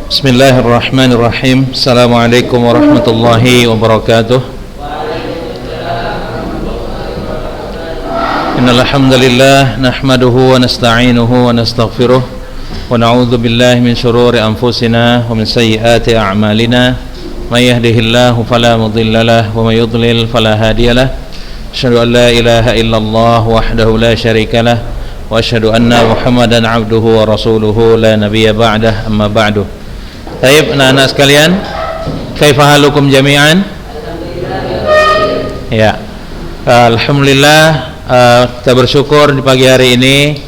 Bismillahirrahmanirrahim. Assalamualaikum warahmatullahi wabarakatuh. Innal hamdalillah nahmaduhu wa nasta'inuhu wa nastaghfiruh wa na'udzu billahi min shururi anfusina wa min sayyiati a'malina. May yahdihillahu fala mudilla lahu wa may yudlil fala hadiyalah. Asyhadu an la ilaha illallah wahdahu la syarika lah wa asyhadu anna Muhammadan 'abduhu wa rasuluhu la nabiyya ba'dah, amma ba'du. Baik, anak-anak sekalian, kaifa halukum jami'an? Ya. Alhamdulillah, kita bersyukur di pagi hari ini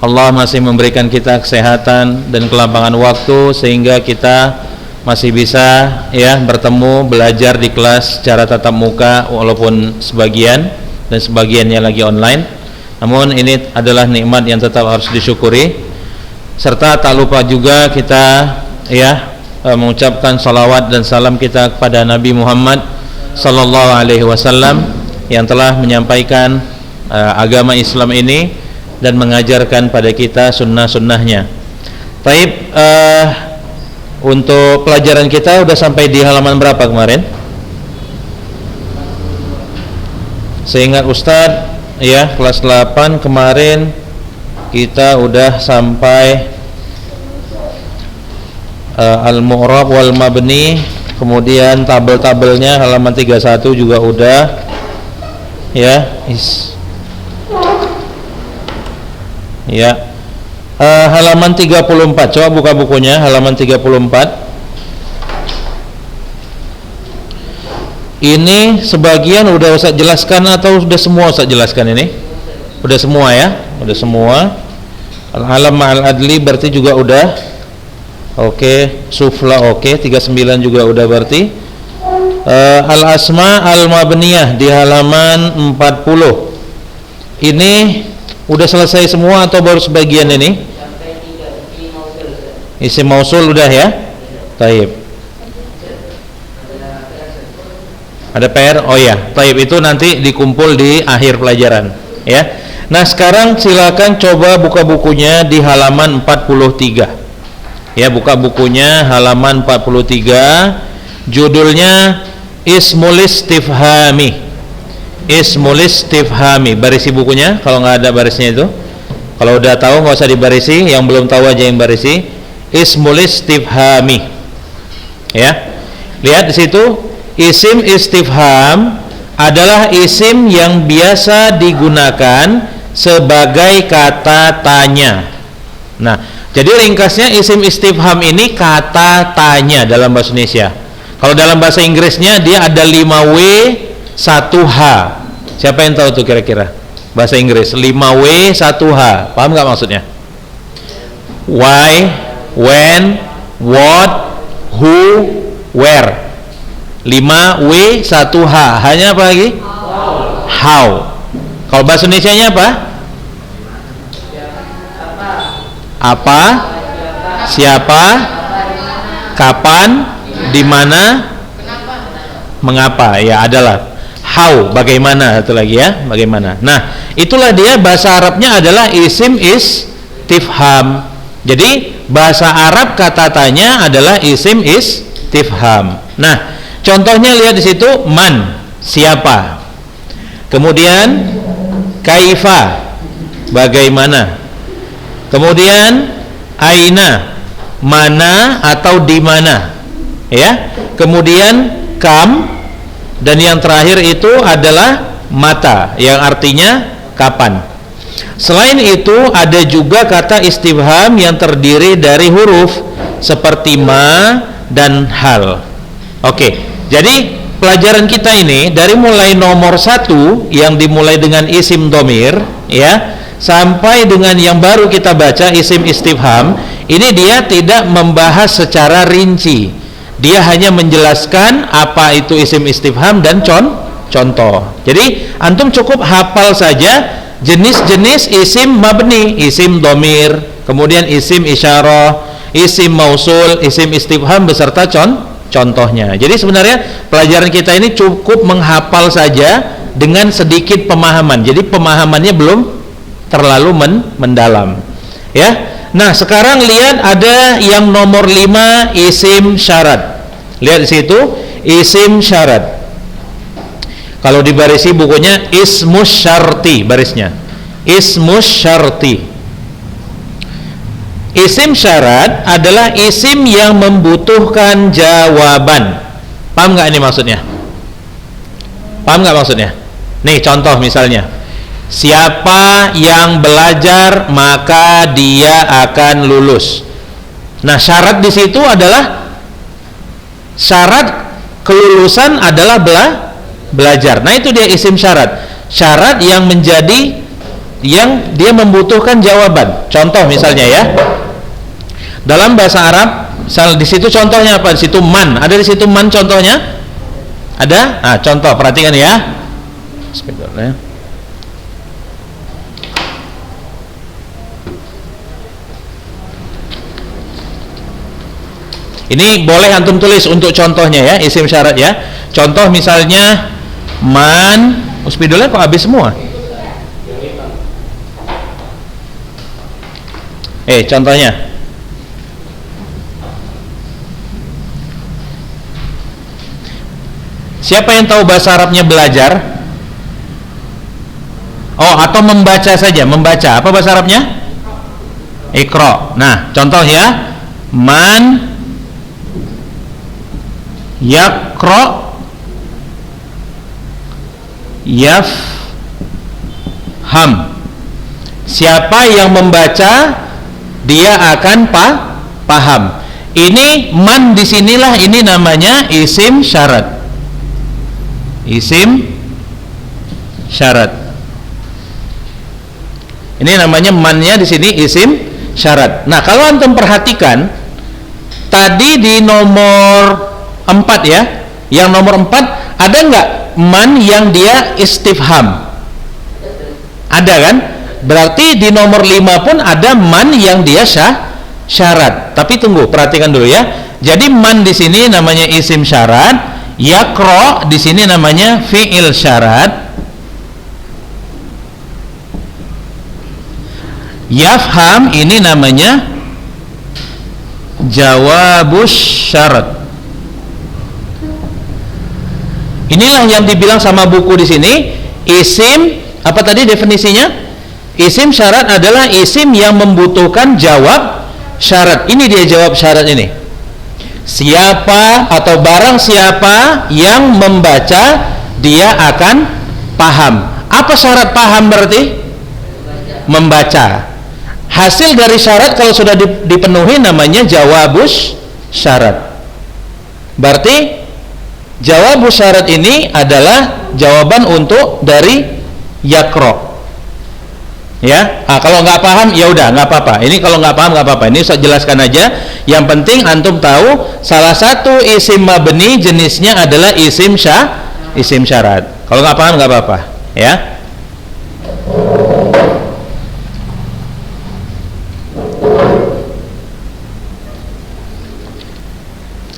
Allah masih memberikan kita kesehatan dan kelapangan waktu sehingga kita masih bisa bertemu belajar di kelas secara tatap muka walaupun sebagian dan sebagiannya lagi online. Namun ini adalah nikmat yang tetap harus disyukuri. Serta tak lupa juga kita mengucapkan salawat dan salam kita kepada Nabi Muhammad sallallahu alaihi wasallam yang telah menyampaikan agama Islam ini dan mengajarkan pada kita sunnah-sunnahnya. Baik, untuk pelajaran kita udah sampai di halaman berapa kemarin? Seingat Ustadz kelas 8 kemarin kita udah sampai Al-Mu'rab wal Mabni, kemudian tabel-tabelnya halaman 31 juga udah halaman 34, coba buka bukunya halaman 34. Ini sebagian udah Ustaz jelaskan atau sudah semua Ustaz jelaskan ini? Udah semua ya? Udah semua. Al-alam ma'al adli berarti juga udah. Oke, sufla oke, 39 juga udah berarti. Al-asma al-mabniyah di halaman 40. Ini udah selesai semua atau baru sebagian ini? Isim mausul udah ya? Taib. Ada PR? Oh ya, taib, itu nanti dikumpul di akhir pelajaran ya. Nah, sekarang silakan coba buka bukunya di halaman 43. Ya, buka bukunya halaman 43. Judulnya Ismul Istifhami. Ismul Istifhami. Barisi bukunya kalau nggak ada barisnya itu. Kalau udah tahu nggak usah dibarisi, yang belum tahu aja yang barisi. Ismul Istifhami. Ya. Lihat di situ, isim istifham adalah isim yang biasa digunakan sebagai kata tanya. Nah, jadi ringkasnya isim istifham ini kata tanya dalam bahasa Indonesia. Kalau dalam bahasa Inggrisnya dia ada 5W 1H. Siapa yang tahu tuh kira-kira? Bahasa Inggris 5W 1H. Paham nggak maksudnya? Why, when, what, who, where. 5W 1H. Hanya apa lagi? How. Kalau bahasa Indonesianya apa? Apa, siapa, kapan, di mana, mengapa. Ya, adalah how, bagaimana, satu lagi ya, bagaimana. Nah, itulah dia bahasa Arabnya adalah isim istifham. Jadi bahasa Arab kata tanya adalah isim istifham. Nah, contohnya lihat di situ, man, siapa. Kemudian kaifa, bagaimana. Kemudian aina, mana atau di mana, ya. Kemudian kam, dan yang terakhir itu adalah mata, yang artinya kapan. Selain itu ada juga kata istifham yang terdiri dari huruf seperti ma dan hal. Oke, jadi pelajaran kita ini dari mulai nomor 1 yang dimulai dengan isim domir, ya, sampai dengan yang baru kita baca isim istifham, ini dia tidak membahas secara rinci. Dia hanya menjelaskan apa itu isim istifham dan contoh. Jadi antum cukup hafal saja jenis-jenis isim mabni, isim domir, kemudian isim isyarah, isim mausul, isim istifham beserta contohnya. Jadi sebenarnya pelajaran kita ini cukup menghafal saja dengan sedikit pemahaman. Jadi pemahamannya belum terlalu mendalam, ya. Nah, sekarang lihat ada yang nomor 5 isim syarat. Lihat di situ isim syarat. Kalau dibarisi bukunya ismus syarti barisnya. Ismus syarti. Isim syarat adalah isim yang membutuhkan jawaban. Paham nggak ini maksudnya? Paham nggak maksudnya? Nih contoh misalnya, siapa yang belajar maka dia akan lulus. Nah, syarat di situ adalah syarat kelulusan adalah belajar. Nah, itu dia isim syarat. Syarat yang menjadi yang dia membutuhkan jawaban. Contoh misalnya ya, dalam bahasa Arab, di situ contohnya apa? Di situ man. Ada di situ man contohnya? Ada? Nah, contoh perhatikan ya. Sebetulnya. Ini boleh antum tulis untuk contohnya ya, isim syarat ya. Contoh misalnya man, spidolnya kok habis semua? Contohnya. Siapa yang tahu bahasa Arabnya belajar? Oh, atau membaca saja, membaca. Apa bahasa Arabnya? Iqra. Nah, contoh ya. Man yaqra yafham. Siapa yang membaca dia akan paham. Ini man disinilah, ini namanya isim syarat. Isim syarat. Ini namanya mannya di sini isim syarat. Nah, kalau antum perhatikan tadi di nomor 4 ya, yang nomor 4 ada nggak man yang dia istifham? Ada kan? Berarti di nomor 5 pun ada man yang dia syarat. Tapi tunggu, perhatikan dulu ya. Jadi man di sini namanya isim syarat, yaqra di sini namanya fi'il syarat, yafham ini namanya jawabus syarat. Inilah yang dibilang sama buku di sini isim apa tadi definisinya? Isim syarat adalah isim yang membutuhkan jawab syarat. Ini dia jawab syarat ini. Siapa atau barang siapa yang membaca dia akan paham. Apa syarat paham berarti? Membaca. Hasil dari syarat kalau sudah dipenuhi namanya jawabus syarat. Berarti jawabus syarat ini adalah jawaban untuk dari yaqra. Ya, kalau nggak paham ya udah nggak apa-apa. Ini kalau nggak paham nggak apa-apa. Ini saya jelaskan aja. Yang penting antum tahu salah satu isim mabni jenisnya adalah isim syarat. Kalau nggak paham nggak apa-apa. Ya.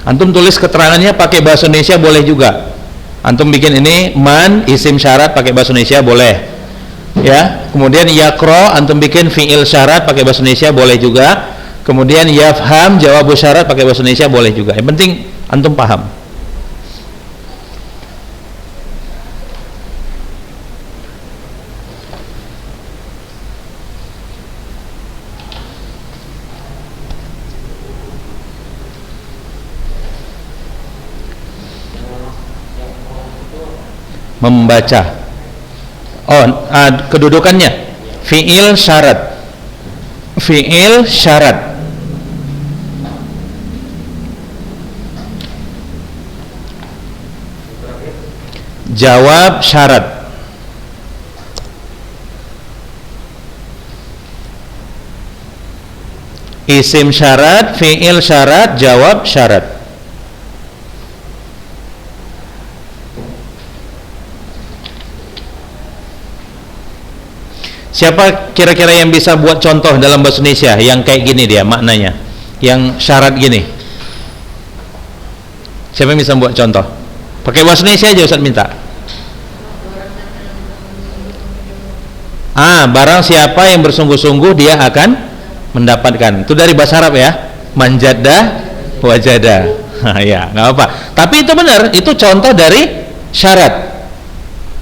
Antum tulis keterangannya pakai bahasa Indonesia boleh juga. Antum bikin ini man isim syarat pakai bahasa Indonesia boleh. Ya, kemudian yaqra antum bikin fi'il syarat pakai bahasa Indonesia boleh juga. Kemudian yafham jawab syarat pakai bahasa Indonesia boleh juga. Yang penting antum paham. Membaca. Kedudukannya fi'il syarat. Fi'il syarat. Jawab syarat. Isim syarat, fi'il syarat, jawab syarat. Siapa kira-kira yang bisa buat contoh dalam bahasa Indonesia yang kayak gini dia maknanya, yang syarat gini? Siapa yang bisa buat contoh? Pakai bahasa Indonesia aja Ustaz minta. Barang siapa yang bersungguh-sungguh dia akan mendapatkan. Itu dari bahasa Arab ya, manjada wajada. Ya, nggak apa. Tapi itu benar, itu contoh dari syarat.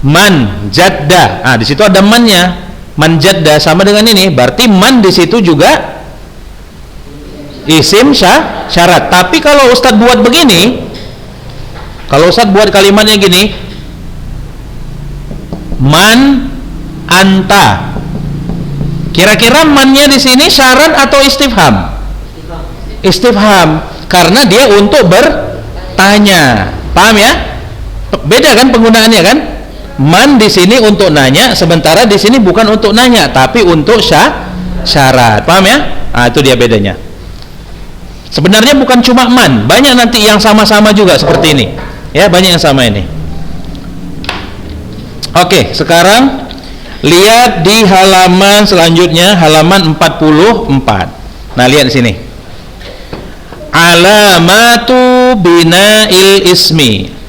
Man jadda. Di situ ada mannya. Man jadda sama dengan ini. Berarti man di situ juga isim syarat. Tapi kalau Ustadz buat begini, kalau Ustadz buat kalimatnya gini, man anta. Kira-kira mannya di sini syarat atau istifham? Istifham, karena dia untuk bertanya. Paham ya? Beda kan penggunaannya kan? Man di sini untuk nanya, sementara di sini bukan untuk nanya, tapi untuk syarat. Paham ya? Itu dia bedanya. Sebenarnya bukan cuma man, banyak nanti yang sama-sama juga seperti ini. Ya, banyak yang sama ini. Oke, sekarang lihat di halaman selanjutnya, halaman 44. Nah, lihat di sini. Alamatu bina'il ismi.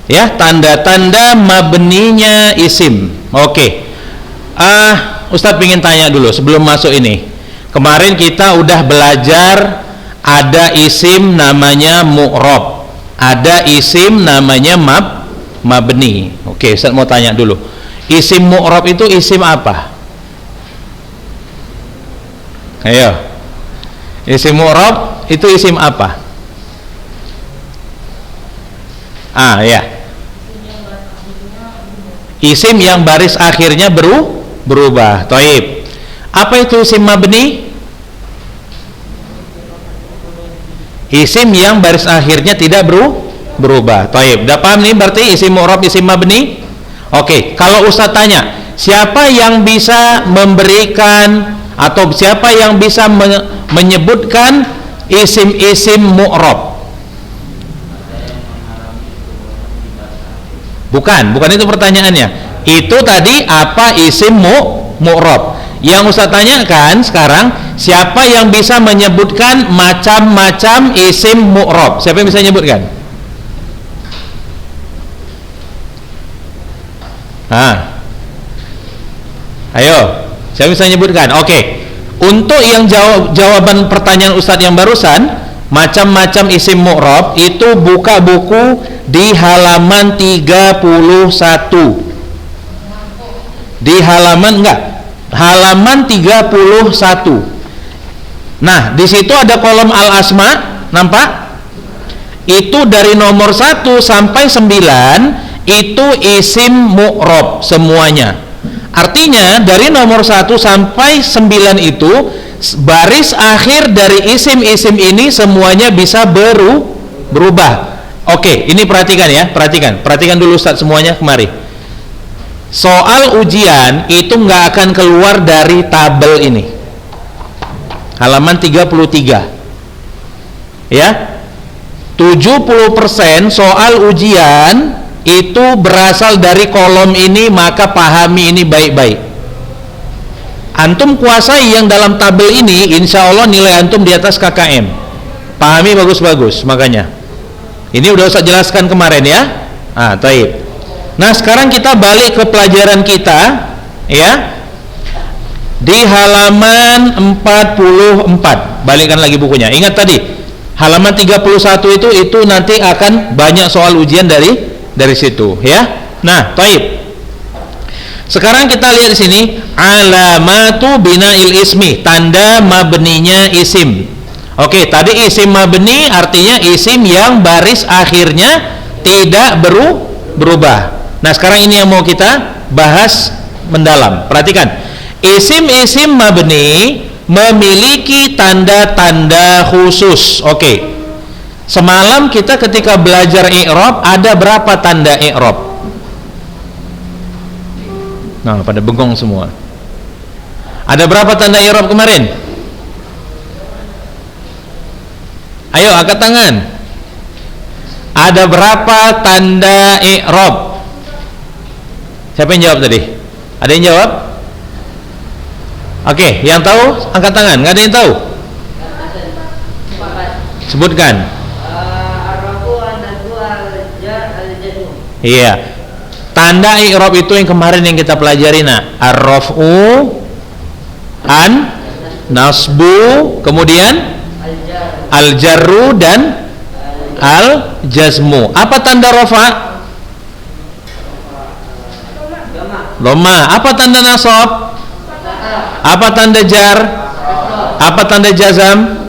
Ya, tanda-tanda mabninya isim. Oke. Ustadz ingin tanya dulu sebelum masuk ini. Kemarin kita udah belajar ada isim namanya mu'rab, ada isim namanya mabni. Oke, Ustaz mau tanya dulu. Isim mu'rab itu isim apa? Ayo. Isim mu'rab itu isim apa? Ya. Isim yang baris akhirnya berubah. Thaib. Apa itu isim mabni? Isim yang baris akhirnya tidak berubah. Thaib. Udah paham nih berarti isim mu'rab, isim mabni? Oke, kalau Ustaz tanya, siapa yang bisa memberikan atau siapa yang bisa menyebutkan isim-isim mu'rab? Bukan itu pertanyaannya. Itu tadi apa isim mu'rab. Yang Ustaz tanyakan sekarang, siapa yang bisa menyebutkan macam-macam isim mu'rab? Siapa yang bisa menyebutkan? Ayo, siapa bisa menyebutkan? Oke. Untuk yang jawaban pertanyaan Ustadz yang barusan, macam-macam isim mu'rab, itu buka buku di halaman 31. Di halaman halaman 31. Nah, di situ ada kolom al-asma, nampak? Itu dari nomor 1 sampai 9 itu isim mu'rab semuanya. Artinya dari nomor 1 sampai 9 itu baris akhir dari isim-isim ini semuanya bisa berubah. Oke, ini perhatikan ya, perhatikan dulu Ustaz semuanya kemari. Soal ujian itu nggak akan keluar dari tabel ini. Halaman 33. Ya. 70% soal ujian itu berasal dari kolom ini, maka pahami ini baik-baik. Antum kuasai yang dalam tabel ini, insya Allah nilai antum di atas KKM. Pahami bagus-bagus, makanya. Ini udah usah jelaskan kemarin ya. Taib. Nah, sekarang kita balik ke pelajaran kita, ya. Di halaman 44. Balikkan lagi bukunya. Ingat tadi, halaman 31 itu nanti akan banyak soal ujian dari situ ya. Nah, taib. Sekarang kita lihat di sini alamatu bina'il ismi, tanda mabninya isim. Oke, tadi isim mabni artinya isim yang baris akhirnya tidak berubah. Nah, sekarang ini yang mau kita bahas mendalam. Perhatikan. Isim-isim mabni memiliki tanda-tanda khusus. Oke. Semalam kita ketika belajar i'rab ada berapa tanda i'rab? Nah, pada bengong semua. Ada berapa tanda i'rab kemarin? Ayo angkat tangan. Ada berapa tanda i'rab? Siapa yang jawab tadi? Ada yang jawab? Oke, yang tahu angkat tangan. Nggak ada yang tahu? Sebutkan. Iya. Tanda i'rab itu yang kemarin yang kita pelajari, nah. Ar-raf'u nasbu, kemudian al-jarru dan al-jazmu. Apa tanda rafa? Dhamma. Apa tanda nasab? Apa tanda jar? Apa tanda jazam?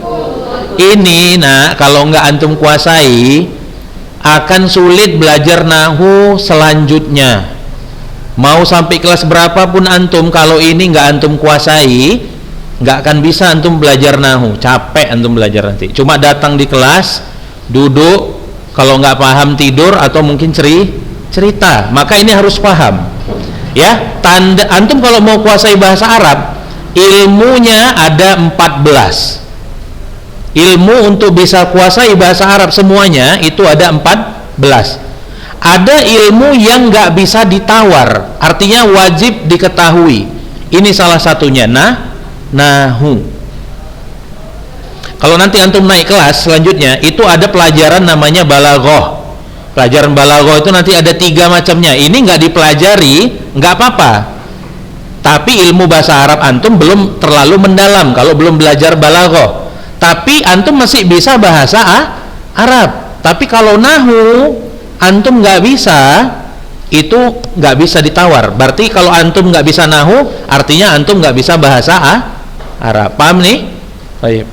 Ini kalau nggak antum kuasai akan sulit belajar nahu selanjutnya. Mau sampai kelas berapapun antum, kalau ini nggak antum kuasai, nggak akan bisa antum belajar nahu. Capek antum belajar nanti. Cuma datang di kelas, duduk, kalau nggak paham tidur atau mungkin cerita. Maka ini harus paham. Ya, tanda antum kalau mau kuasai bahasa Arab, ilmunya ada 14. Ilmu untuk bisa kuasai bahasa Arab semuanya itu ada 14. Ada ilmu yang nggak bisa ditawar, artinya wajib diketahui. Ini salah satunya nahu. Kalau nanti antum naik kelas selanjutnya, itu ada pelajaran namanya balaghah. Pelajaran balaghah itu nanti ada 3 macamnya. Ini nggak dipelajari, nggak apa-apa. Tapi ilmu bahasa Arab antum belum terlalu mendalam kalau belum belajar balaghah. Tapi antum masih bisa bahasa Arab. Tapi kalau nahu antum nggak bisa, itu nggak bisa ditawar. Berarti kalau antum nggak bisa nahu, artinya antum nggak bisa bahasa Arab. Paham nih? Baik.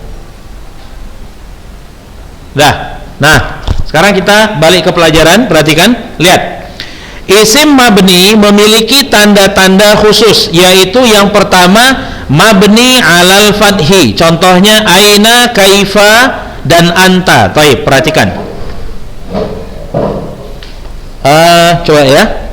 Dah. Nah, sekarang kita balik ke pelajaran. Perhatikan, lihat. Isim mabni memiliki tanda-tanda khusus, yaitu yang pertama mabni alal fathi. Contohnya aina, kaifa, dan anta. Baik, perhatikan. Coba ya.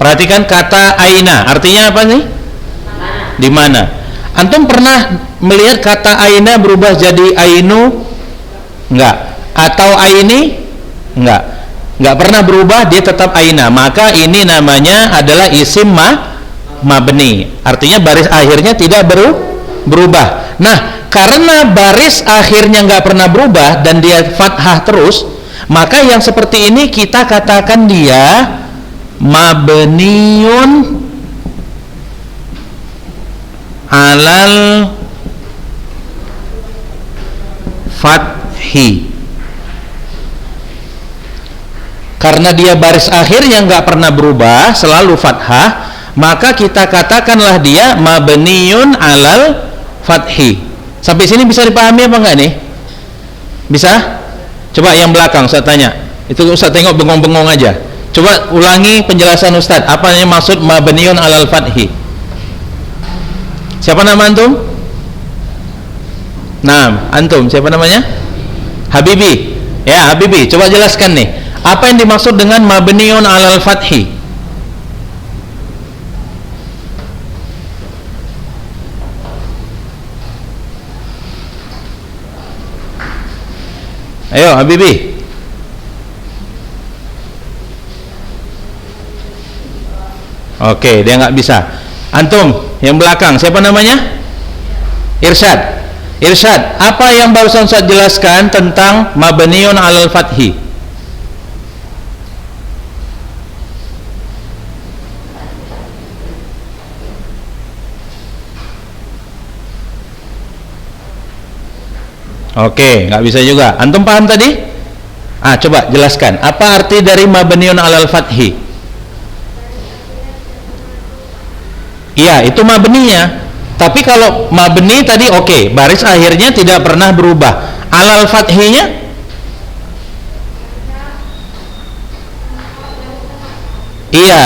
Perhatikan kata aina, artinya apa nih? Di mana? Antum pernah melihat kata aina berubah jadi ainu? Enggak. Atau aini? Enggak. Enggak pernah berubah, dia tetap aina. Maka ini namanya adalah isim mabni. Artinya baris akhirnya tidak berubah. Nah, karena baris akhirnya enggak pernah berubah dan dia fathah terus, maka yang seperti ini kita katakan dia mabniun alal fathi. Karena dia baris akhir yang nggak pernah berubah, selalu fathah, maka kita katakanlah dia mabniun alal fathi. Sampai sini bisa dipahami apa enggak nih? Bisa? Coba yang belakang saya tanya. Itu Ustaz tengok bengong-bengong aja. Coba ulangi penjelasan Ustaz. Apa yang maksud mabniun alal fathi? Siapa nama antum? Nah, antum siapa namanya? Habibi. Ya, Habibi, coba jelaskan nih. Apa yang dimaksud dengan mabniun alal fathi? Ayo, Habibi. Oke, dia nggak bisa. Antum yang belakang siapa namanya? Irsyad. Irsyad, apa yang barusan saya jelaskan tentang mabniun alal fathi? Oke, nggak bisa juga. Antum paham tadi? Coba jelaskan. Apa arti dari mabniun alal fathi? Iya, itu mabninya. Tapi kalau mabni tadi oke, baris akhirnya tidak pernah berubah. Alal fathinya? Iya,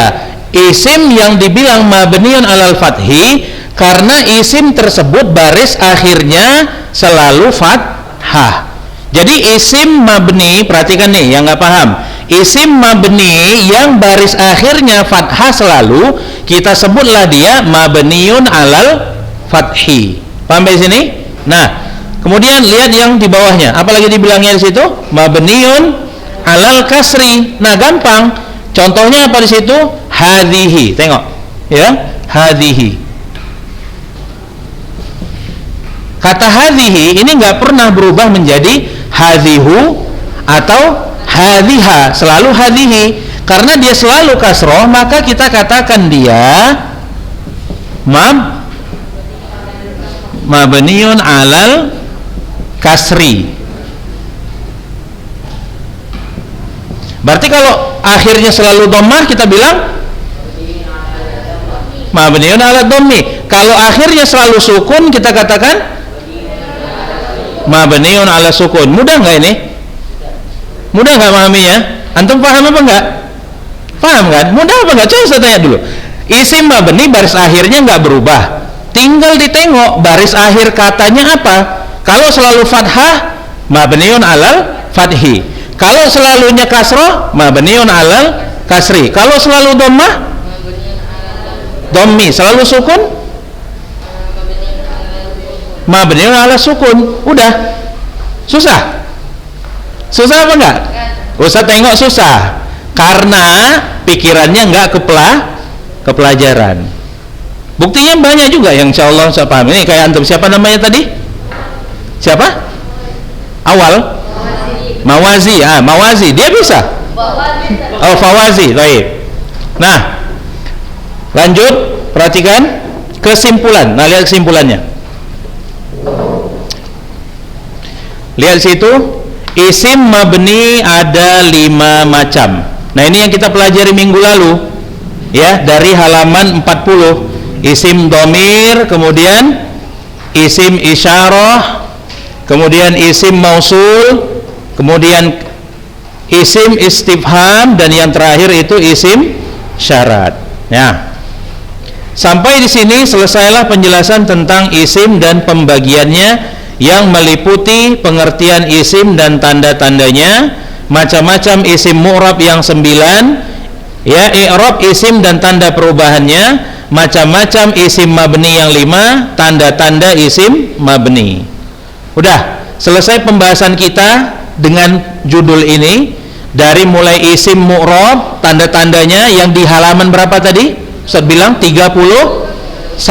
isim yang dibilang mabniun alal fathi karena isim tersebut baris akhirnya selalu fathah. Jadi isim mabni, perhatikan nih yang nggak paham. Isim mabni yang baris akhirnya fathah selalu, kita sebutlah dia mabniun alal fathi. Paham di sini? Nah, kemudian lihat yang di bawahnya. Apalagi dibilangnya di situ? Mabniun alal kasri. Nah, gampang. Contohnya apa di situ? Hadhihi. Tengok. Ya, hadhihi. Kata hadhihi ini nggak pernah berubah menjadi hadhihu atau hadhiha, selalu hadhihi. Karena dia selalu kasroh, maka kita katakan dia mabniun alal kasri. Berarti kalau akhirnya selalu dhammah kita bilang mabniun ala dhammi. Kalau akhirnya selalu sukun kita katakan mabniun ala sukun. Mudah nggak ini? Mudah nggak memahaminya? Antum paham apa enggak? Paham kan? Mudah apa enggak? Coba saya tanya dulu. Isim mabni baris akhirnya nggak berubah. Tinggal ditengok baris akhir katanya apa. Kalau selalu fathah, mabniun alal fathi. Kalau selalunya kasroh, mabniun alal kasri. Kalau selalu dhammah, dhammi. Selalu sukun, mabniun ala sukun. Udah. Susah? Susah apa enggak? Usah tengok susah. Karena pikirannya enggak ke pelajaran. Buktinya banyak juga yang insyaallah saya paham. Ini kayak antum, siapa namanya tadi? Siapa? Awal? Mawazi. Mawazi. Dia bisa? Oh, Fawazi. Baik. Nah, lanjut, perhatikan kesimpulan. Nah, lihat kesimpulannya. Lihat situ, isim mabni ada 5 macam. Nah, ini yang kita pelajari minggu lalu. Ya, dari halaman 40. Isim dhamir, kemudian isim isyarah, kemudian isim mausul, kemudian isim istifham, dan yang terakhir itu isim syarat. Ya. Sampai di sini selesailah penjelasan tentang isim dan pembagiannya yang meliputi pengertian isim dan tanda-tandanya, macam-macam isim mu'rab yang 9, ya, i'rab isim dan tanda perubahannya, macam-macam isim mabni yang 5, tanda-tanda isim mabni. Udah selesai pembahasan kita dengan judul ini, dari mulai isim mu'rab, tanda-tandanya yang di halaman berapa tadi? Ustaz bilang 31.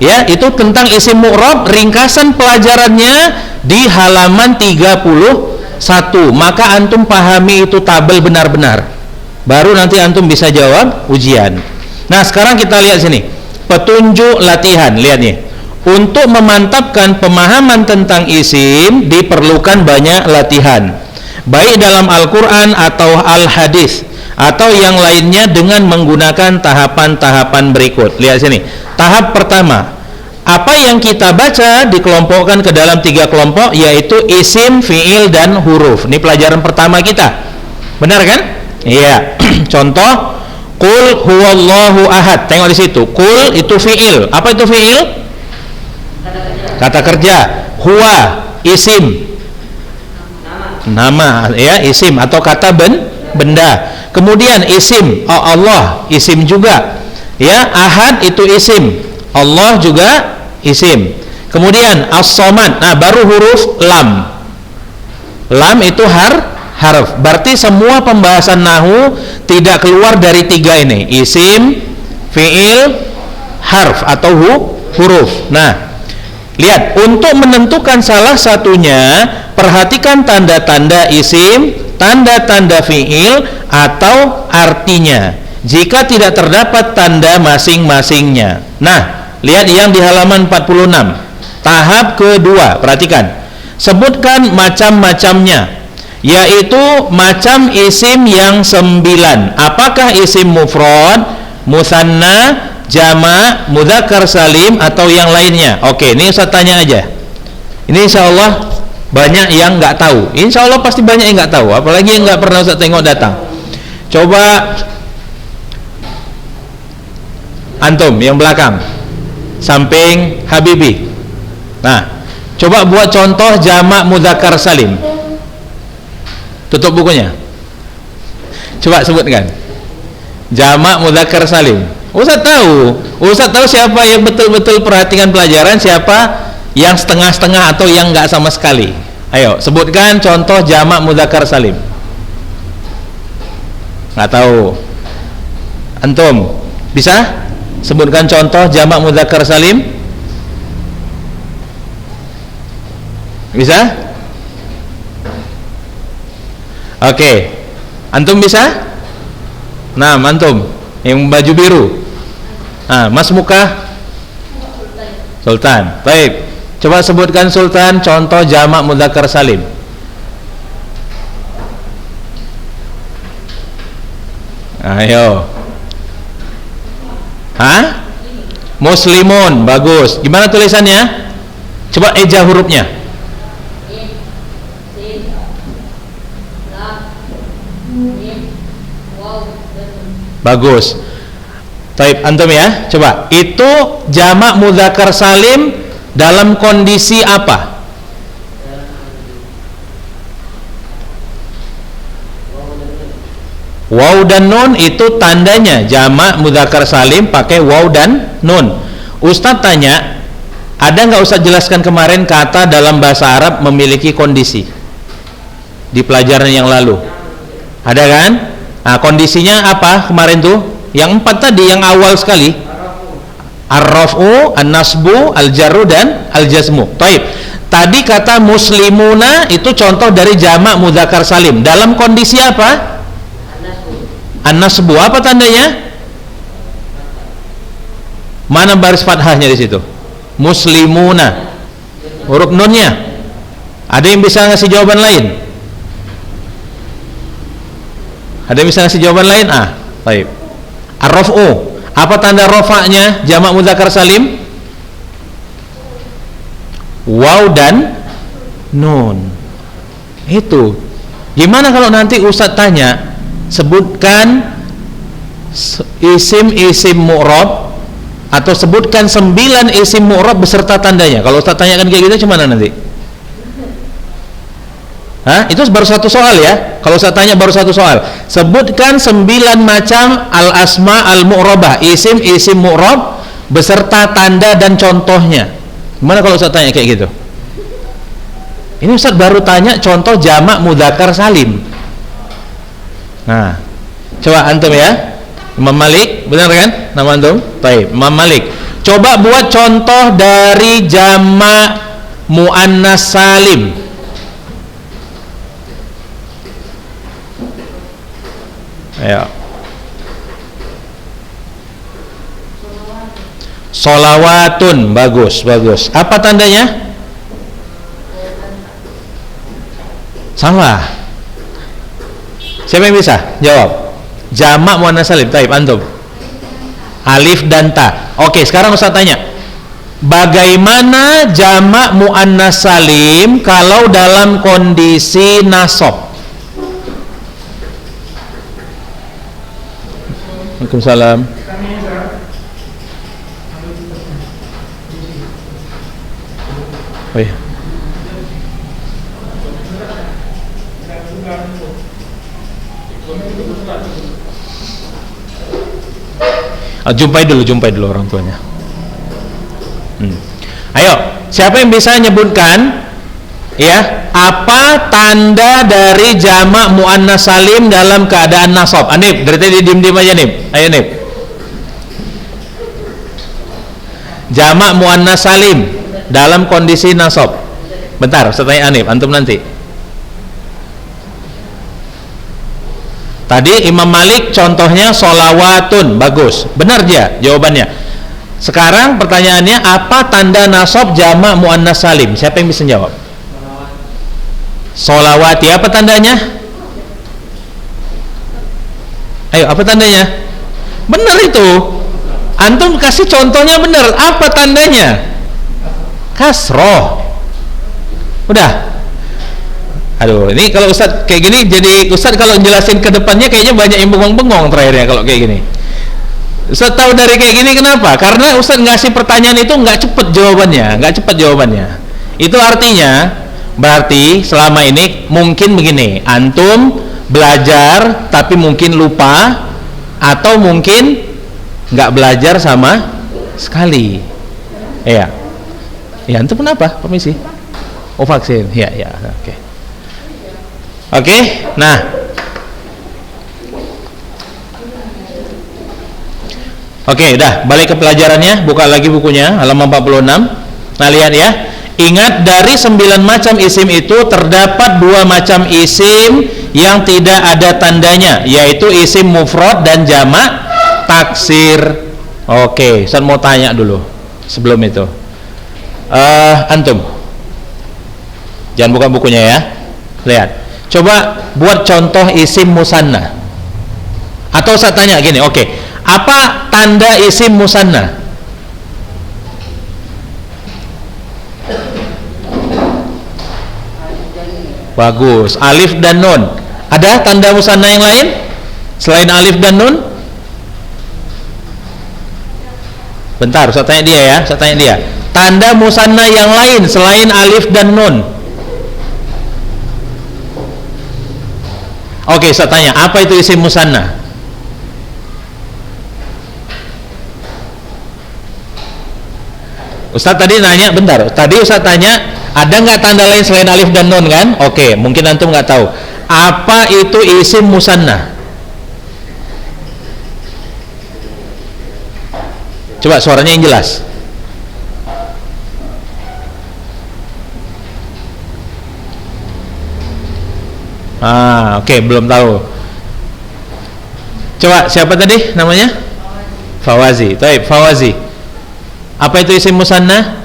Ya, itu tentang isim mu'rab, ringkasan pelajarannya di halaman 31. Maka antum pahami itu tabel benar-benar. Baru nanti antum bisa jawab ujian. Nah, sekarang kita lihat sini. Petunjuk latihan, lihat nih. Untuk memantapkan pemahaman tentang isim diperlukan banyak latihan, baik dalam Al-Quran atau Al-Hadis atau yang lainnya, dengan menggunakan tahapan-tahapan berikut. Lihat sini. Tahap pertama, apa yang kita baca dikelompokkan ke dalam 3 kelompok, yaitu isim, fiil, dan huruf. Ini pelajaran pertama kita. Benar kan? Iya. Contoh, qul huwallahu ahad. Tengok di situ. Qul itu fiil. Apa itu fiil? Kata kerja. Huwa isim. Nama, ya, isim atau kata benda. Kemudian isim, Allah isim juga. Ya, ahad itu isim. Allah juga isim. Kemudian as-samad. Nah, baru huruf lam. Lam itu harf. Berarti semua pembahasan nahu tidak keluar dari 3 ini. Isim, fiil, harf atau huruf. Nah, lihat, untuk menentukan salah satunya, perhatikan tanda-tanda isim, tanda-tanda fiil, atau artinya. Jika tidak terdapat tanda masing-masingnya. Nah, lihat yang di halaman 46. Tahap kedua, perhatikan. Sebutkan macam-macamnya, yaitu macam isim yang 9. Apakah isim mufrad, musanna, jama', mudzakkar salim, atau yang lainnya? Oke, ini saya tanya aja. Ini insyaallah banyak yang nggak tahu. Insyaallah pasti banyak yang nggak tahu, apalagi yang nggak pernah Ustaz tengok datang. Coba antum yang belakang, samping Habibi. Nah, coba buat contoh jama' mudzakkar salim. Tutup bukunya. Coba sebutkan. Jama' mudzakkar salim. Ustaz tahu siapa yang betul-betul perhatikan pelajaran, siapa yang setengah-setengah atau yang enggak sama sekali. Ayo, sebutkan contoh jama' mudzakkar salim. Enggak tahu. Antum bisa sebutkan contoh jama' mudzakkar salim? Bisa? Oke. Antum bisa? Nah, antum yang baju biru. Nah, Mas Muka Sultan. Baik. Coba sebutkan Sultan contoh jamak mudzakkar salim. Ayo. Hah? Muslimun. Bagus. Gimana tulisannya? Coba eja hurufnya. Bagus. Taib, antum ya. Coba. Itu jamak mudzakkar salim dalam kondisi apa? Waw dan nun itu tandanya jamak mudzakkar salim pakai waw dan nun. Ustadz tanya, ada nggak Ustadz jelaskan kemarin kata dalam bahasa Arab memiliki kondisi di pelajaran yang lalu? Ada kan? Nah, kondisinya apa kemarin tuh? Yang 4 tadi, yang awal sekali. Ar-raf'u, an-nasbu, al-jarru dan al-jazmu. Taib. Tadi kata muslimuna itu contoh dari jamak mudzakkar salim. Dalam kondisi apa? An-nasbu. Apa tandanya? Mana baris fathahnya di situ? Muslimuna. Huruf nunnya. Ada yang bisa ngasih jawaban lain? Ada yang bisa ngasih jawaban lain? Ah, baik. Ar-raf'u. Apa tanda rafa'nya jamak mudzakkar salim? Waw dan nun. Itu. Gimana kalau nanti Ustadz tanya, sebutkan isim mu'rab atau sebutkan 9 isim mu'rab beserta tandanya. Kalau Ustaz tanyakan kayak gitu gimana nanti? Hah? Itu baru satu soal ya. Kalau Ustaz tanya baru satu soal. Sebutkan 9 macam al-asma al-mu'rabah, isim mu'rab beserta tanda dan contohnya. Gimana kalau Ustaz tanya kayak gitu? Ini Ustaz baru tanya contoh jamak mudzakkar salim. Nah, coba antum ya. Imam Malik, benar kan? Nama antum? Baik, Imam Malik. Coba buat contoh dari jamak muannas salim. Ayo. Solawatun, bagus, bagus. Apa tandanya? Salah. Siapa yang bisa jawab? Jamak muannas salim. Taib, antum. Alif dan ta. Oke, sekarang Ustaz tanya. Bagaimana jamak muannas salim kalau dalam kondisi nasab? Waalaikumsalam. Oh iya. Jumpai dulu orang tuanya. Ayo, siapa yang bisa nyebutkan ya, apa tanda dari jamak muannas salim dalam keadaan nasab? Anip, dari tadi diem-diem aja Nip. Ayo Nip. Jamak muannas salim dalam kondisi nasab. Bentar, saya tanya Anip, antum nanti. Tadi Imam Malik contohnya solawatun, bagus, benar dia jawabannya. Sekarang pertanyaannya, apa tanda nasab jamak muannas salim? Siapa yang bisa jawab? Solawati, apa tandanya? Ayo, apa tandanya? Benar itu. Antum kasih contohnya benar. Apa tandanya? Kasroh. Udah. Aduh, ini kalau Ustadz kayak gini, jadi Ustadz kalau jelasin ke depannya kayaknya banyak yang bengong-bengong terakhirnya kalau kayak gini. Ustadz tahu dari kayak gini kenapa? Karena Ustadz ngasih pertanyaan itu nggak cepet jawabannya. Itu artinya, berarti selama ini mungkin begini, antum belajar tapi mungkin lupa, atau mungkin nggak belajar sama sekali. Ya, antum kenapa? Permisi. Oh, vaksin. Ya, oke. Oke, nah udah balik ke pelajarannya, buka lagi bukunya halaman 46. Nah lihat ya, Ingat, dari 9 macam isim itu terdapat 2 macam isim yang tidak ada tandanya, yaitu isim mufrad dan jamak taksir. Oke, saya mau tanya dulu sebelum itu. Antum jangan buka bukunya ya, lihat, coba buat contoh isim musanna. Atau saya tanya gini, oke, apa tanda isim musanna? Bagus, alif dan nun. Ada tanda musanna yang lain selain alif dan nun? Bentar, saya tanya dia ya, saya tanya dia. Tanda musanna yang lain selain alif dan nun. Oke, saya tanya, apa itu isim musanna? Ustaz tadi nanya, bentar, tadi Ustaz tanya, ada nggak tanda lain selain alif dan nun kan? Oke, mungkin antum nggak tahu. Apa itu isim musanna? Coba suaranya yang jelas. Oke, belum tahu. Coba siapa tadi namanya? Fawazi. Baik, Fawazi. Apa itu isim musanna?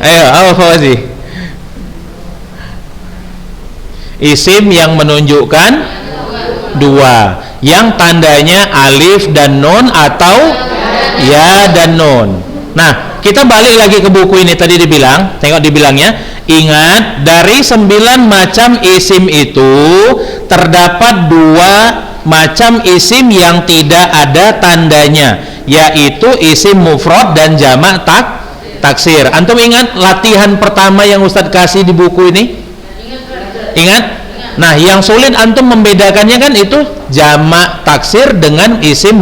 Ayo, apa Fawazi? Isim yang menunjukkan 2, yang tandanya alif dan nun atau ya dan nun. Nah, kita balik lagi ke buku ini, tadi dibilang, tengok dibilangnya, ingat, dari 9 macam isim itu terdapat 2 macam isim yang tidak ada tandanya, yaitu isim mufrad dan jamak taksir. Antum ingat latihan pertama yang Ustadz kasih di buku ini? Ingat? Nah, yang sulit antum membedakannya kan itu jamak taksir dengan isim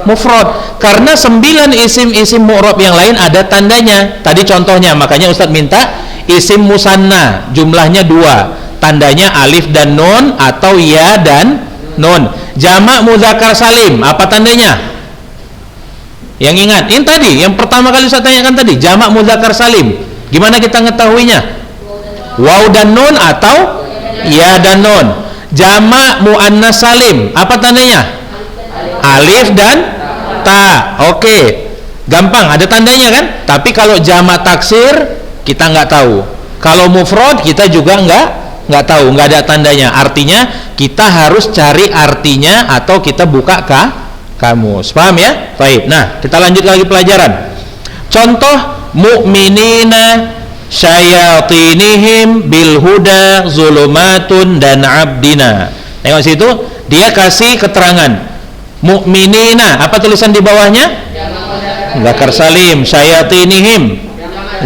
mufrad. Karena 9 isim-isim mu'rab yang lain ada tandanya. Tadi contohnya, makanya Ustadz minta isim musanna, jumlahnya 2, tandanya alif dan nun atau ya dan nun. Jamak mudzakkar salim, apa tandanya? Yang ingat, ini tadi yang pertama kali saya tanyakan tadi, jamak mudzakkar salim. Gimana kita ngetahuinya? Waw dan nun atau ya dan nun. Jamak muannas salim, apa tandanya? Alif dan ta. Oke, gampang, ada tandanya kan? Tapi kalau jamak taksir kita nggak tahu. Kalau mufrad kita juga nggak tahu, nggak ada tandanya. Artinya kita harus cari artinya atau kita buka kamus. Paham ya? Baik. Nah, kita lanjut lagi pelajaran. Contoh mu'minina syayatinihim bil huda zulumatun dan abdina. Tengok situ, dia kasih keterangan. Mu'minina, apa tulisan di bawahnya? Mudzakkar salim, syayatinihim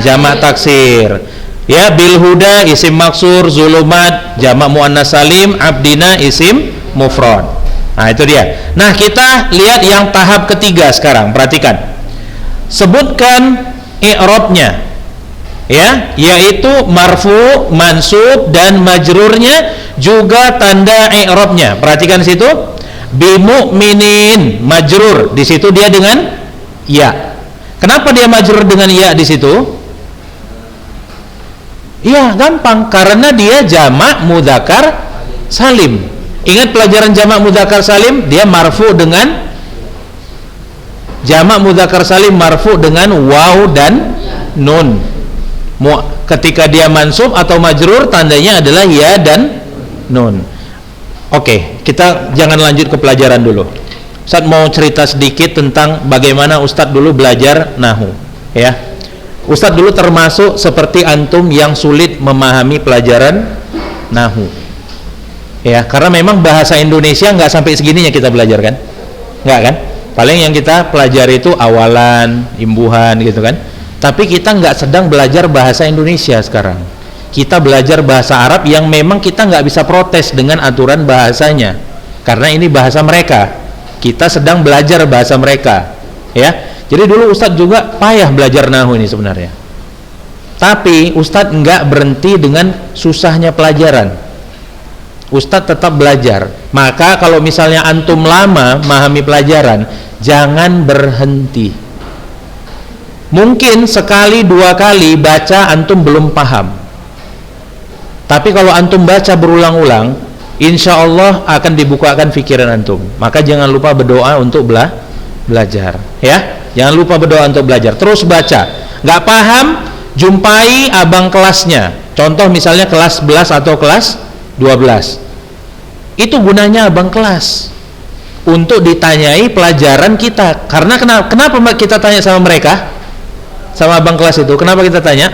jamak taksir. Ya, bil huda isim maksur, zulumat jamak muannas salim, abdina isim mufrad. Nah, itu dia. Nah, kita lihat yang tahap ketiga sekarang. Perhatikan. Sebutkan i'rabnya. Ya, yaitu marfu, mansub dan majrurnya, juga tanda i'rabnya. Perhatikan situ. Bi mu'minin majrur. Di situ dia dengan ya. Kenapa dia majrur dengan ya di situ? Iya, gampang, karena dia jamak mudzakkar salim. Ingat pelajaran jamak mudzakkar salim, dia marfu dengan jamak mudzakkar salim marfu dengan waw dan nun. Ketika dia mansub atau majrur, tandanya adalah ya dan nun. Oke, kita jangan lanjut ke pelajaran dulu. Ustadz mau cerita sedikit tentang bagaimana Ustadz dulu belajar nahwu, ya. Ustadz dulu termasuk seperti antum yang sulit memahami pelajaran nahwu, ya, karena memang bahasa Indonesia nggak sampai segininya kita belajar kan, nggak kan? Paling yang kita pelajari itu awalan, imbuhan gitu kan. Tapi kita nggak sedang belajar bahasa Indonesia sekarang. Kita belajar bahasa Arab yang memang kita nggak bisa protes dengan aturan bahasanya, karena ini bahasa mereka. Kita sedang belajar bahasa mereka, ya. Jadi dulu Ustadz juga payah belajar nahwu ini sebenarnya. Tapi Ustadz nggak berhenti dengan susahnya pelajaran. Ustadz tetap belajar. Maka kalau misalnya antum lama memahami pelajaran, jangan berhenti. Mungkin sekali dua kali baca antum belum paham, tapi kalau antum baca berulang-ulang, insya Allah akan dibukakan pikiran antum. Maka jangan lupa berdoa untuk belajar, ya. Jangan lupa berdoa untuk belajar. Terus baca. Nggak paham, jumpai abang kelasnya. Contoh misalnya kelas 11 atau kelas 12. Itu gunanya abang kelas untuk ditanyai pelajaran kita. Karena kenapa kita tanya sama mereka, sama abang kelas itu? Kenapa kita tanya?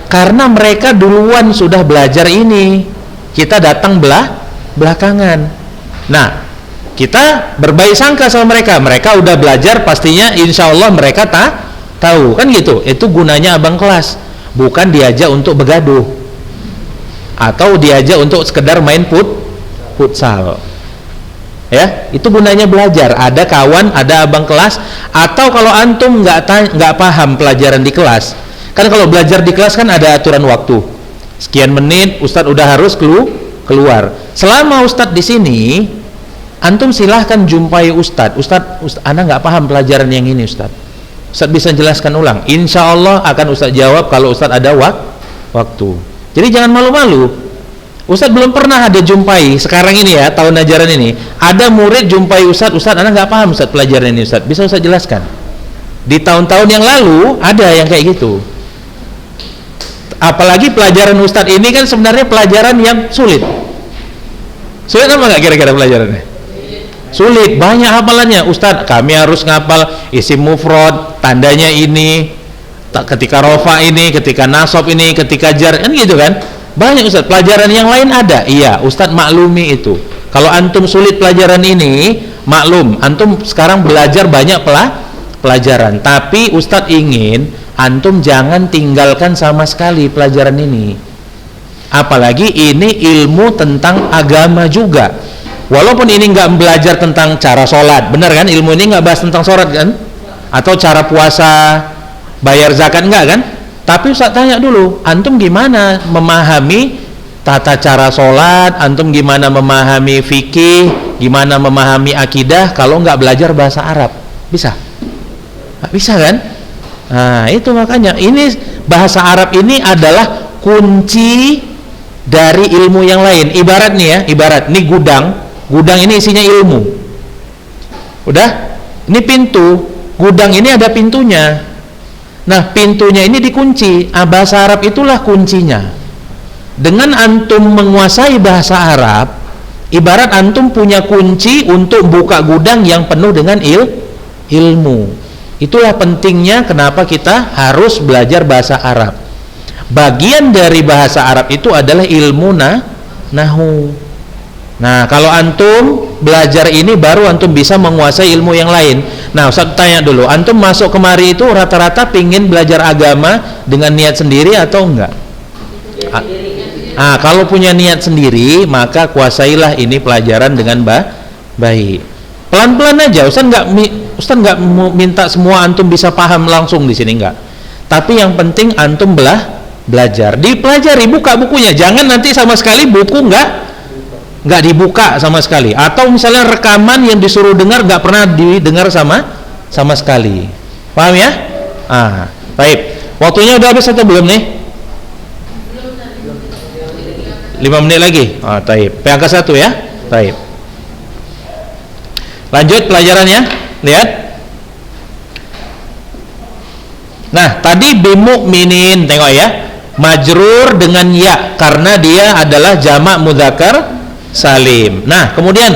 Karena mereka duluan sudah belajar ini, kita datang belakangan. Nah, kita berbaik sangka sama mereka. Mereka udah belajar, pastinya insya Allah mereka tahu, kan gitu. Itu gunanya abang kelas, bukan diajak untuk begaduh atau diajak untuk sekedar main futsal. Ya, itu gunanya belajar. Ada kawan, ada abang kelas. Atau kalau antum nggak paham pelajaran di kelas, kan kalau belajar di kelas kan ada aturan waktu. Sekian menit, Ustadz udah harus keluar. Selama Ustadz di sini, antum silahkan jumpai Ustadz. Ustadz, ana nggak paham pelajaran yang ini Ustadz. Ustadz bisa jelaskan ulang. Insya Allah akan Ustadz jawab kalau Ustadz ada waktu. Jadi jangan malu-malu. Ustadz belum pernah ada jumpai sekarang ini ya, tahun ajaran ini ada murid jumpai Ustadz, Ustadz ana nggak paham Ustadz pelajaran ini Ustadz, bisa Ustadz jelaskan. Di tahun-tahun yang lalu ada yang kayak gitu. Apalagi pelajaran Ustadz ini kan sebenarnya pelajaran yang sulit. Sulit apa nggak kira-kira pelajarannya? Sulit, banyak hafalannya. Ustadz, kami harus ngapal isim mufrad, tandanya ini, ketika rofa ini, ketika nasab ini, ketika jar, kan gitu kan? Banyak Ustadz. Pelajaran yang lain ada, iya. Ustadz maklumi itu. Kalau antum sulit pelajaran ini, maklum. Antum sekarang belajar banyak pelajaran. Tapi Ustadz ingin antum jangan tinggalkan sama sekali pelajaran ini. Apalagi ini ilmu tentang agama juga. Walaupun ini nggak belajar tentang cara sholat, benar kan? Ilmu ini nggak bahas tentang sholat kan? Atau cara puasa, bayar zakat, enggak kan? Tapi Ustaz tanya dulu, antum gimana memahami tata cara sholat? Antum gimana memahami fikih? Gimana memahami akidah kalau nggak belajar bahasa Arab? Bisa? Nggak bisa kan? Nah itu makanya ini bahasa Arab ini adalah kunci dari ilmu yang lain. Ibarat nih ya, ibarat ini gudang ini isinya ilmu. Udah, ini pintu, gudang ini ada pintunya. Nah, pintunya ini dikunci. Bahasa Arab itulah kuncinya. Dengan antum menguasai bahasa Arab, ibarat antum punya kunci untuk buka gudang yang penuh dengan ilmu. Itulah pentingnya kenapa kita harus belajar bahasa Arab. Bagian dari bahasa Arab itu adalah ilmu nahu. Nah, kalau antum belajar ini baru antum bisa menguasai ilmu yang lain. Nah, Ustaz tanya dulu, antum masuk kemari itu rata-rata pingin belajar agama dengan niat sendiri atau enggak? Kalau punya niat sendiri, maka kuasailah ini pelajaran dengan baik. Pelan-pelan aja. Ustaz enggak minta semua antum bisa paham langsung di sini, enggak. Tapi yang penting antum belajar. Dipelajari, buka bukunya. Jangan nanti sama sekali buku nggak dibuka sama sekali, atau misalnya rekaman yang disuruh dengar nggak pernah didengar sama sekali. Paham ya? Baik. Waktunya udah habis atau belum nih? 5 menit lagi. Baik. PHK 1 ya. Baik. Lanjut pelajarannya. Lihat. Nah, tadi bimu'minin, tengok ya. Majrur dengan ya karena dia adalah jamak mudzakkar salim. Nah, kemudian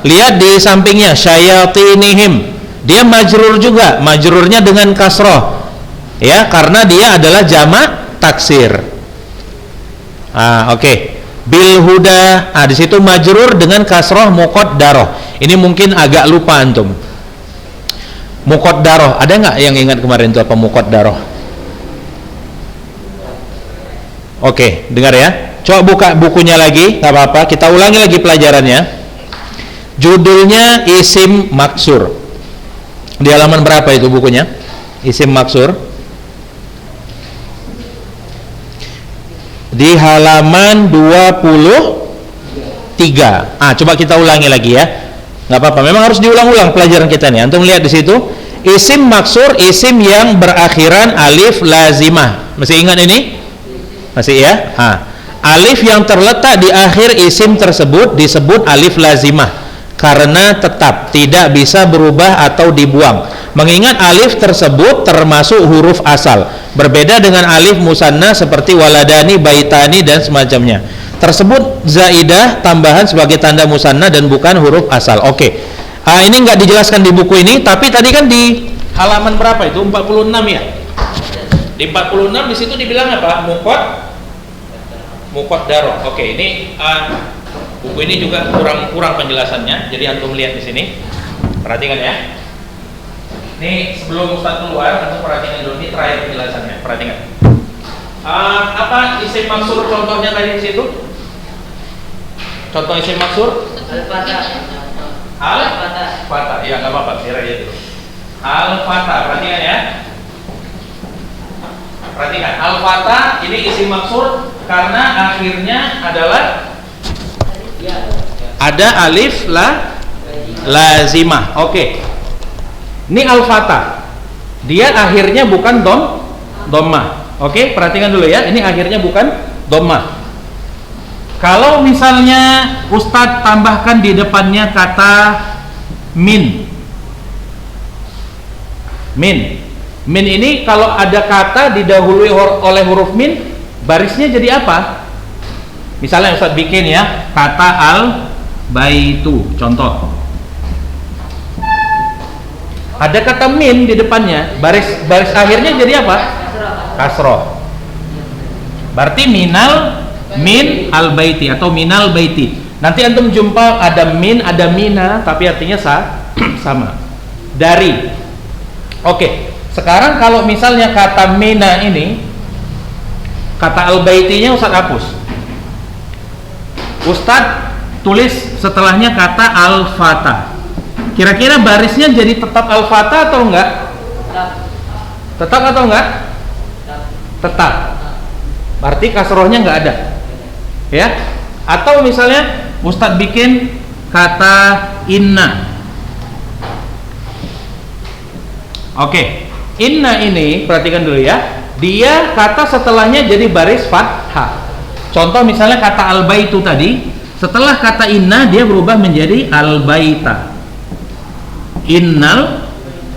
lihat di sampingnya syayatinihim. Dia majrur juga, majrurnya dengan kasroh. Ya, karena dia adalah jamak taksir. Oke. Bil huda. Di situ majrur dengan kasroh muqaddarah. Ini mungkin agak lupa antum. Muqaddarah, ada nggak yang ingat kemarin itu apa muqaddarah? Oke, dengar ya. Coba buka bukunya lagi, nggak apa-apa. Kita ulangi lagi pelajarannya. Judulnya isim maksur. Di halaman berapa itu bukunya? Isim maksur. Di halaman 23. Coba kita ulangi lagi ya. nggak apa-apa. Memang harus diulang-ulang pelajaran kita nih. Antum lihat di situ, isim maksur, isim yang berakhiran alif lazimah. Masih ingat ini? Masih ya? Alif yang terletak di akhir isim tersebut disebut alif lazimah karena tetap tidak bisa berubah atau dibuang. Mengingat alif tersebut termasuk huruf asal, berbeda dengan alif musanna seperti waladani, baitani dan semacamnya. Tersebut zaidah tambahan sebagai tanda musanna dan bukan huruf asal. Oke. Ini nggak dijelaskan di buku ini, tapi tadi kan di halaman berapa itu? 46 ya. Di 46 di situ dibilang apa? Mukot daroh. Oke, ini buku ini juga kurang penjelasannya. Jadi antum lihat di sini. Perhatikan ya. Ini sebelum Ustaz keluar, antum perhatikan dulu, ini terakhir penjelasannya. Perhatikan. Apa isim maksur contohnya tadi di situ? Contoh isim maksur? Al-Fatah. Ya, nggak apa-apa, kira aja dulu. Al-Fatah, perhatikan ya. Perhatikan, Al-Fatah ini isim maksur karena akhirnya adalah ada alif lazimah. Oke. Ini Al-Fatah. Dia akhirnya bukan dhammah. Oke, perhatikan dulu ya. Ini akhirnya bukan dhammah. Kalau misalnya Ustadz tambahkan di depannya kata min. Min ini kalau ada kata didahului oleh huruf min, barisnya jadi apa? Misalnya Ustadz bikin ya, kata al-baitu, contoh. Ada kata min di depannya, baris akhirnya jadi apa? Kasroh. Berarti min al-baiti atau minal baiti. Nanti antum jumpa ada min, ada mina, tapi artinya sama. Dari. Oke. Sekarang kalau misalnya kata mina ini, kata al-baitinya Ustaz hapus. Ustaz tulis setelahnya kata al-fatah. Kira-kira barisnya jadi tetap al-fatah atau enggak? Tetap atau enggak? Tetap. Berarti kasrohnya enggak ada. Ya? Atau misalnya Ustadz bikin kata inna. Oke. Inna ini perhatikan dulu ya. Dia kata setelahnya jadi baris fathah. Contoh misalnya kata al-baitu tadi, setelah kata inna dia berubah menjadi al-baita. Innal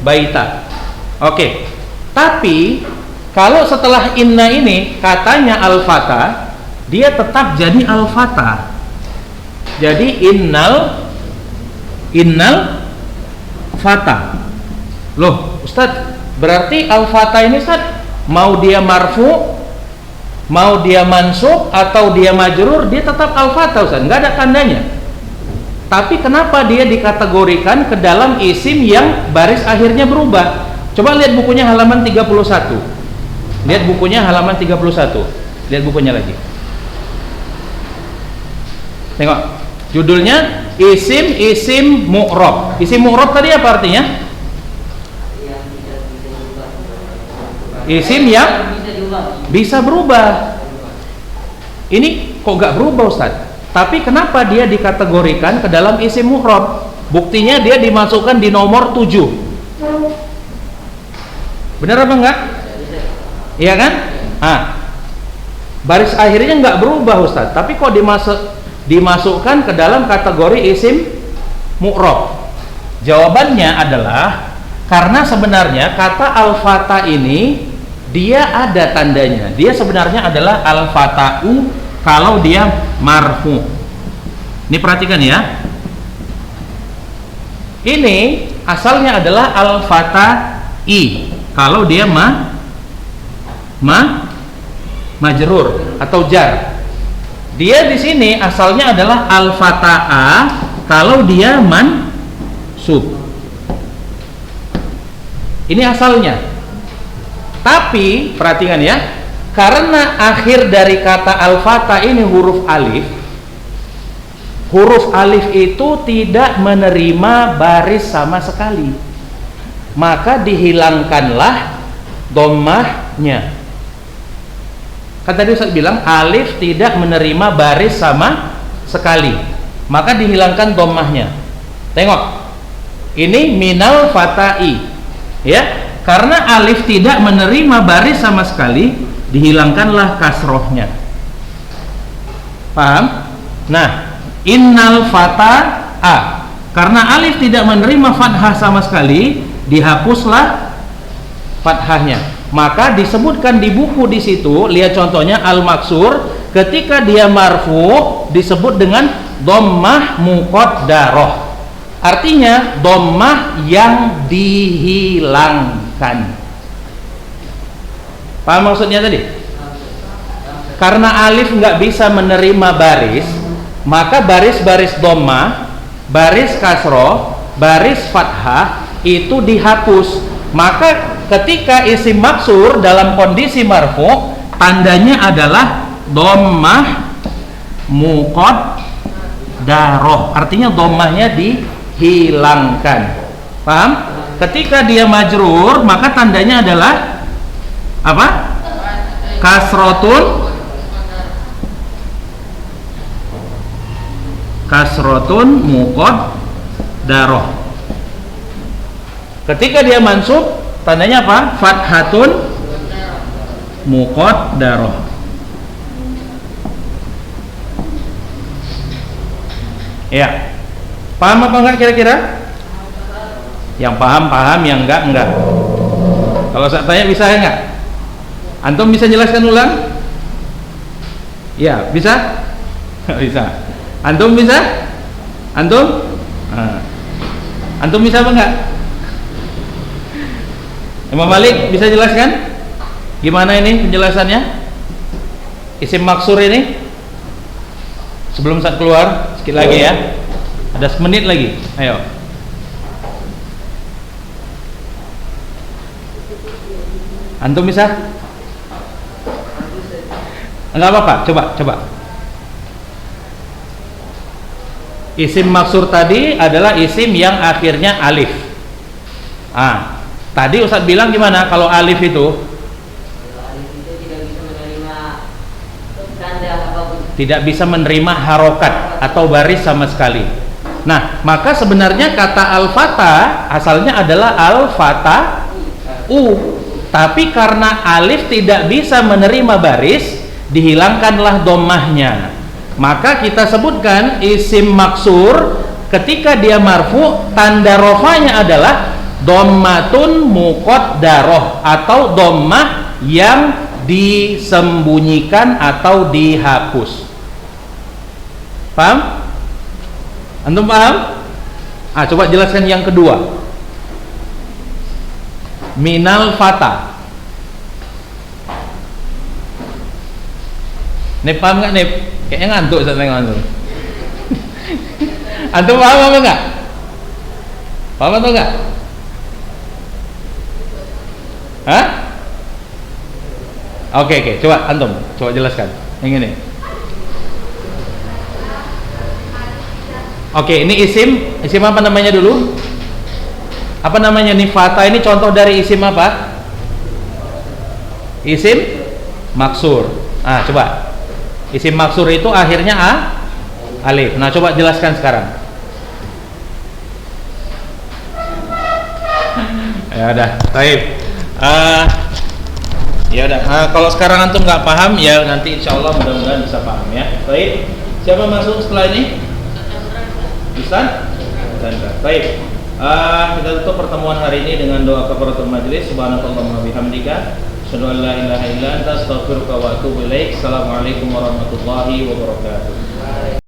baita. Oke. Tapi kalau setelah inna ini katanya al-fatah, dia tetap jadi al-fatah. Jadi innal fatah. Loh, Ustaz, berarti al-fatah ini Ustaz mau dia marfu, mau dia mansub atau dia majrur, dia tetap al-fatah Ustaz, enggak ada tandanya. Tapi kenapa dia dikategorikan ke dalam isim yang baris akhirnya berubah? Coba lihat bukunya halaman 31. Lihat bukunya halaman 31. Lihat bukunya lagi. Tengok. Judulnya isim mu'rab. Isim mu'rab tadi apa artinya? Isim yang bisa berubah. Ini kok gak berubah Ustaz? Tapi kenapa dia dikategorikan ke dalam isim mu'rab? Buktinya dia dimasukkan di nomor 7. Benar apa enggak? Iya kan? Baris akhirnya enggak berubah Ustaz, tapi kok dimasukkan ke dalam kategori isim mu'rab? Jawabannya adalah karena sebenarnya kata al-fatah ini dia ada tandanya. Dia sebenarnya adalah al-fatahu kalau dia marfu. Ini perhatikan ya. Ini asalnya adalah al-fata'i kalau dia majrur atau jar. Dia di sini asalnya adalah al-fata'a kalau dia mansub. Ini asalnya. Tapi perhatikan ya, karena akhir dari kata al-fatah ini huruf alif. Huruf alif itu tidak menerima baris sama sekali. Maka dihilangkanlah dhammahnya. Kan tadi Ustaz bilang alif tidak menerima baris sama sekali. Maka dihilangkan dhammahnya. Tengok, ini minal fatai, ya, karena alif tidak menerima baris sama sekali, dihilangkanlah kasrohnya. Paham? Nah, innal fata a, karena alif tidak menerima fathah sama sekali, dihapuslah fathahnya. Maka disebutkan di buku di situ, lihat contohnya al-maksur, ketika dia marfu disebut dengan dhammah muqaddarah. Artinya dhammah yang dihilangkan. Paham maksudnya tadi? Karena alif nggak bisa menerima baris, maka baris-baris dhammah, baris kasroh, baris fathah itu dihapus. Maka ketika isim maksur dalam kondisi marfu, tandanya adalah dhammah muqaddarah. Artinya dhammahnya dihilangkan. Paham? Ketika dia majrur, maka tandanya adalah apa? Kasrotun muqaddarah. Ketika dia mansub, tandanya apa? Fathatun muqaddarah. Ya. Paham apa enggak kira-kira? Yang paham, yang enggak. Kalau saya tanya bisa enggak? Antum bisa jelaskan ulang? Ya, bisa? Bisa. Antum bisa? Antum? Antum bisa apa enggak? Imam Malik bisa jelaskan? Gimana ini penjelasannya? Isim maksur ini? Sebelum saat keluar, sedikit lagi ya. Ada semenit lagi. Ayo. Antum bisa? Enggak apa-apa, coba. Isim maksur tadi adalah isim yang akhirnya alif. Tadi Ustadz bilang gimana kalau alif itu? Tidak bisa menerima harokat atau baris sama sekali. Nah, maka sebenarnya kata al-fata asalnya adalah al-fata tapi karena alif tidak bisa menerima baris, dihilangkanlah dhammahnya. Maka kita sebutkan isim maksur ketika dia marfu, tanda rofanya adalah dhammatun muqaddarah atau dhammah yang disembunyikan atau dihapus. Paham? Antum paham? Coba jelaskan yang kedua. Minal fata. Nih paham nggak nih? Kayaknya ngantuk saya tengok antum. Antum paham apa enggak? Paham atau enggak? Hah? Oke, coba antum, coba jelaskan. Yang ini. Oke, ini isim apa namanya dulu? Apa namanya nih? Fata ini contoh dari isim apa? Isim maksur. Coba. Isim maksur itu akhirnya alif. Nah, coba jelaskan sekarang. Ya udah, baik. Ya udah. Kalau sekarang antum nggak paham, ya nanti insya Allah mudah-mudahan bisa paham ya. Baik. Siapa masuk setelah ini? Bisa? Baik. Kita tutup pertemuan hari ini dengan doa kafaratul majelis. Subhanakallahumma bihamdika, asyhadu an la ilaha illa anta, astaghfiruka wa atubu ilaik. Assalamualaikum warahmatullahi wabarakatuh.